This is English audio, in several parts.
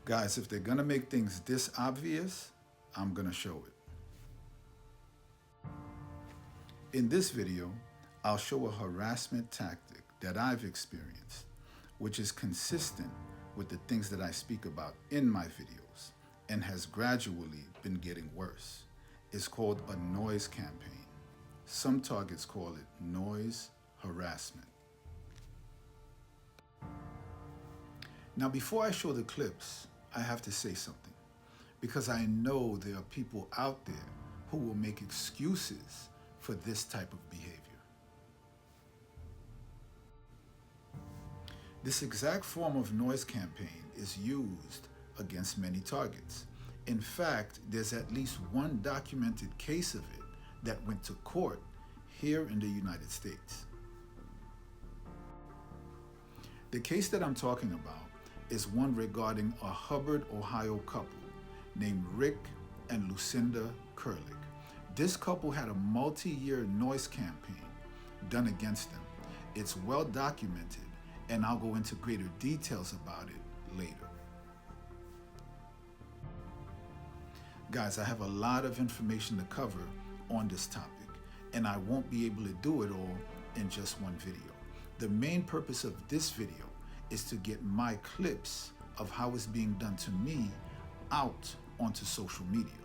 Guys, if they're gonna make things this obvious, I'm gonna show it. In this video, I'll show a harassment tactic that I've experienced, which is consistent with the things that I speak about in my videos and has gradually been getting worse. It's called a noise campaign. Some targets call it noise harassment. Now, before I show the clips, I have to say something, because I know there are people out there who will make excuses for this type of behavior. This exact form of noise campaign is used against many targets. In fact, there's at least one documented case of it that went to court here in the United States. The case that I'm talking about is one regarding a Hubbard, Ohio couple named Rick and Lucinda Curlick. This couple had a multi-year noise campaign done against them. It's well documented, and I'll go into greater details about it later. Guys, I have a lot of information to cover on this topic, and I won't be able to do it all in just one video. The main purpose of this video is to get my clips of how it's being done to me out onto social media.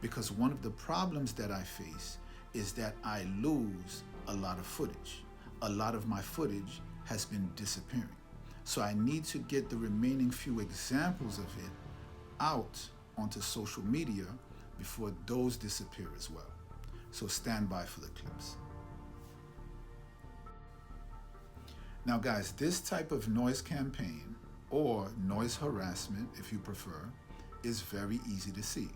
Because one of the problems that I face is that I lose a lot of footage. A lot of my footage has been disappearing. So I need to get the remaining few examples of it out onto social media before those disappear as well. So stand by for the clips. Now guys, this type of noise campaign, or noise harassment if you prefer, is very easy to see,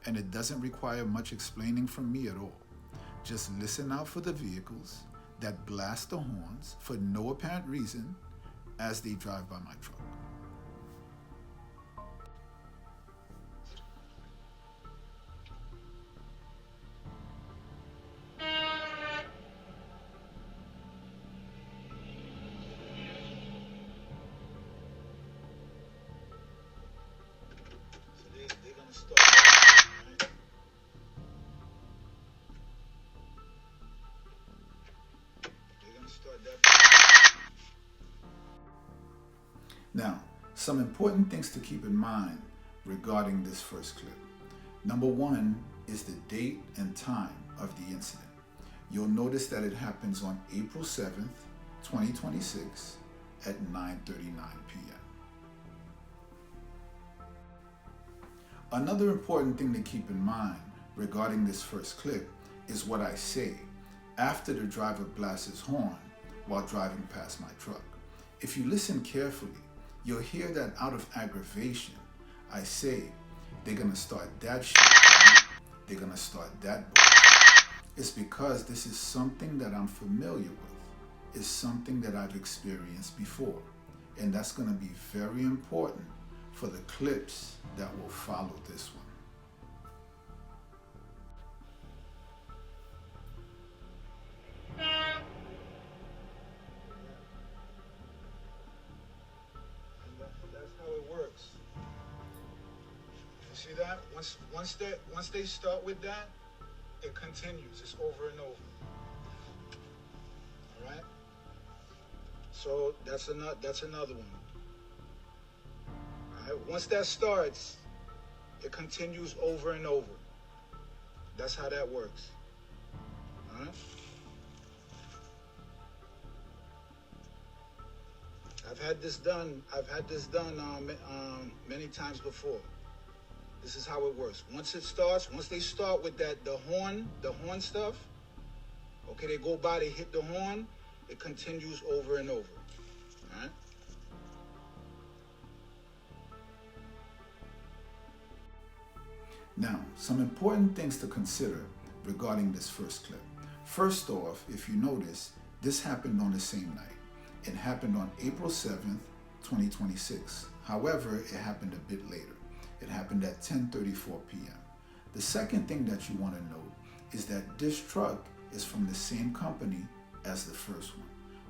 and it doesn't require much explaining from me at all. Just listen out for the vehicles that blast the horns for no apparent reason as they drive by my truck. They're gonna start right? They're gonna start that. Now, some important things to keep in mind regarding this first clip. Number one is the date and time of the incident. You'll notice that it happens on April 7th, 2026 at 9:39 p.m. Another important thing to keep in mind regarding this first clip is what I say after the driver blasts his horn while driving past my truck. If you listen carefully, you'll hear that out of aggravation, I say, they're gonna start that shit, they're gonna start that bullshit. It's because this is something that I'm familiar with. It's something that I've experienced before. And that's gonna be very important for the clips that will follow this one. That's how it works. You see that? Once they start with that, it continues. It's over and over. All right. So that's another one. All right. Once that starts, it continues over and over. That's how that works. All right. I've had this done many times before. This is how it works. Once they start with that, the horn stuff, okay, they go by, they hit the horn, it continues over and over. All right? Now, some important things to consider regarding this first clip. First off, if you notice, this happened on the same night. It happened on April 7th, 2026. However, it happened a bit later. It happened at 10:34 p.m. The second thing that you want to note is that this truck is from the same company as the first one.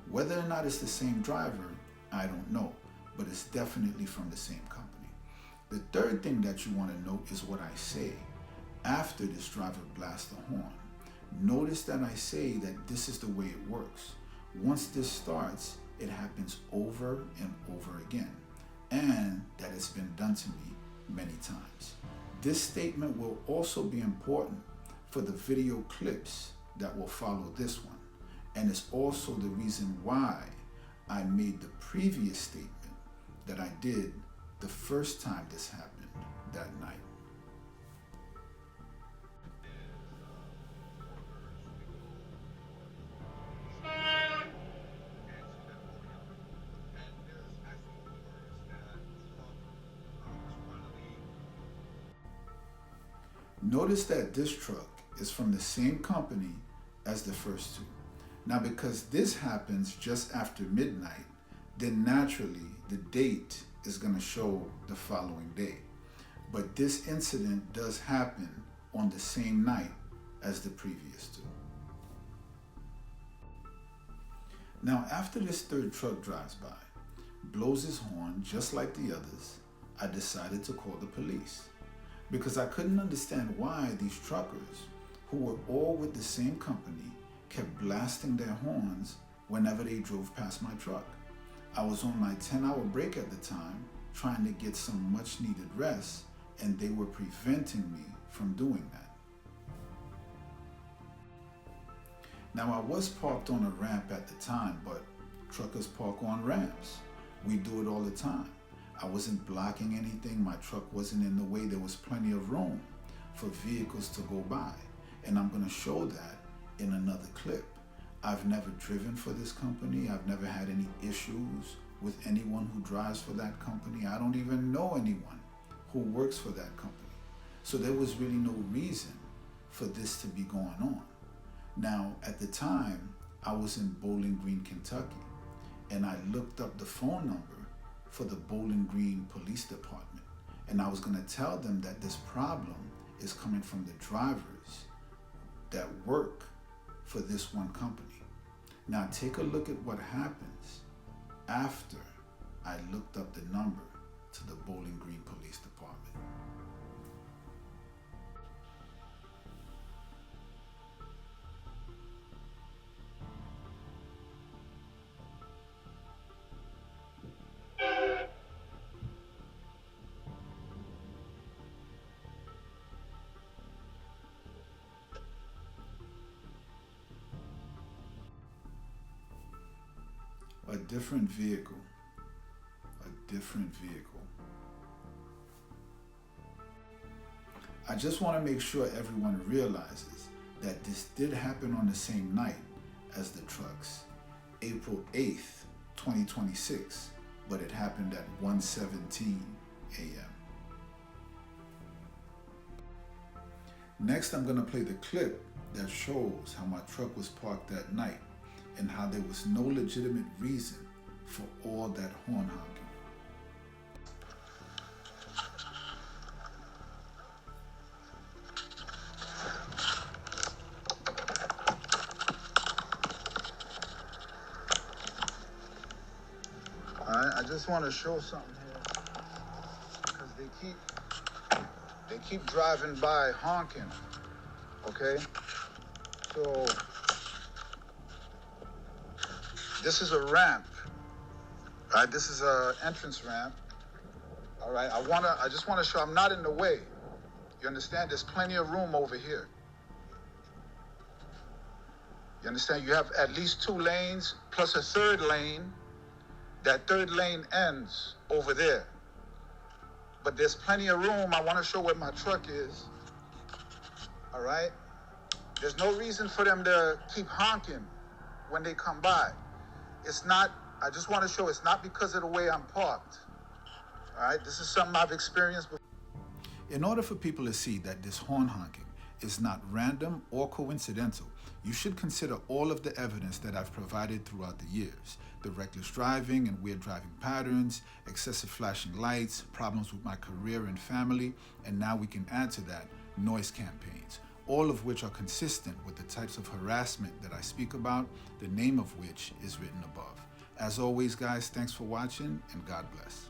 Whether or not it's the same driver, I don't know, but it's definitely from the same company. The third thing that you want to note is what I say after this driver blasts the horn. Notice that I say that this is the way it works. Once this starts, it happens over and over again, and that it's been done to me many times. This statement will also be important for the video clips that will follow this one, and it's also the reason why I made the previous statement that I did the first time this happened that night. Notice that this truck is from the same company as the first two. Now, because this happens just after midnight, then naturally the date is going to show the following day. But this incident does happen on the same night as the previous two. Now, after this third truck drives by, blows his horn just like the others, I decided to call the police, because I couldn't understand why these truckers, who were all with the same company, kept blasting their horns whenever they drove past my truck. I was on my 10-hour break at the time, trying to get some much needed rest, and they were preventing me from doing that. Now, I was parked on a ramp at the time, but truckers park on ramps. We do it all the time. I wasn't blocking anything. My truck wasn't in the way. There was plenty of room for vehicles to go by. And I'm going to show that in another clip. I've never driven for this company. I've never had any issues with anyone who drives for that company. I don't even know anyone who works for that company. So there was really no reason for this to be going on. Now, at the time, I was in Bowling Green, Kentucky, and I looked up the phone number for the Bowling Green Police Department. And I was going to tell them that this problem is coming from the drivers that work for this one company. Now take a look at what happens after I looked up the number to the Bowling Green Police Department. A different vehicle. I just want to make sure everyone realizes that this did happen on the same night as the trucks, April 8th, 2026, but it happened at 1:17 a.m. Next, I'm going to play the clip that shows how my truck was parked that night and how there was no legitimate reason for all that horn honking. Alright, I just want to show something here, because they keep driving by honking, okay? So this is a ramp, right? This is an entrance ramp. All right, I just want to show I'm not in the way. You understand? There's plenty of room over here. You understand? You have at least 2 lanes plus a third lane. That third lane ends over there. But there's plenty of room. I want to show where my truck is. All right? There's no reason for them to keep honking when they come by. It's not, I just want to show it's not because of the way I'm parked. All right, this is something I've experienced before. In order for people to see that this horn honking is not random or coincidental, you should consider all of the evidence that I've provided throughout the years. The reckless driving and weird driving patterns, excessive flashing lights, problems with my career and family, and now we can add to that noise campaigns, all of which are consistent with the types of harassment that I speak about, the name of which is written above. As always, guys, thanks for watching, and God bless.